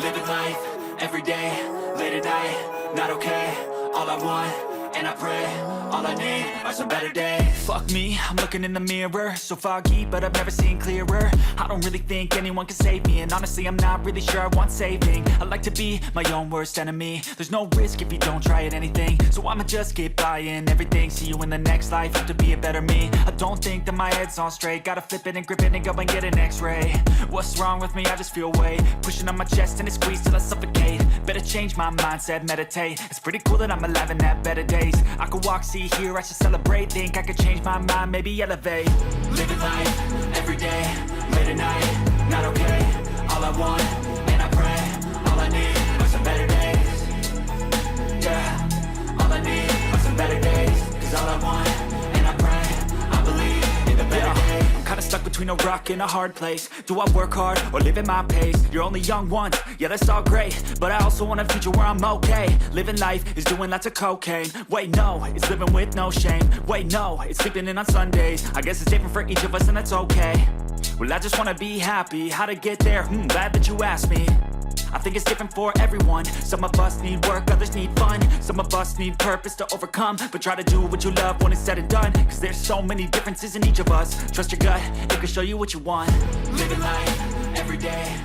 Living life, everyday, late at night, not okay. All I want, and I pray, all I need are some better days. Fuck me, I'm looking in the mirror, so foggy, but I've never seen clearer. I don't really think anyone can save me, and honestly I'm not really sure I want saving. I like to be my own worst enemy. There's no risk if you don't try at anything, so I'ma just get buying everything. See you in the next life, have to be a better me. I don't think that my head's on straight, gotta flip it and grip it and go and get an x-ray. What's wrong with me? I just feel weight pushing on my chest and it squeezes till I suffocate. Better change my mindset, meditate. It's pretty cool that I'm alive and have better days. I could walk, see, hear, I should celebrate. Think I could change my mind, maybe elevate. Living life, everyday, late at night, not okay. All I want, and I pray, all I need are some better days. Yeah, all I need are some better days. Cause all I want, and I pray, I believe in the better days. I'm kinda stuck between a rock and a hard place. Do I work hard or live at my pace? You're only young once, yeah that's all great, but I also want a future where I'm okay. Living life is doing lots of cocaine. Wait no, it's living with no shame. Wait no, it's sleeping in on Sundays. I guess it's different for each of us and that's okay. Well I just wanna be happy, how to get there? Glad that you asked me. I think it's different for everyone. Some of us need work, others need fun. Some of us need purpose to overcome. But try to do what you love when it's said and done. Cause there's so many differences in each of us. Trust your gut, it can show you what you want. Living life, everyday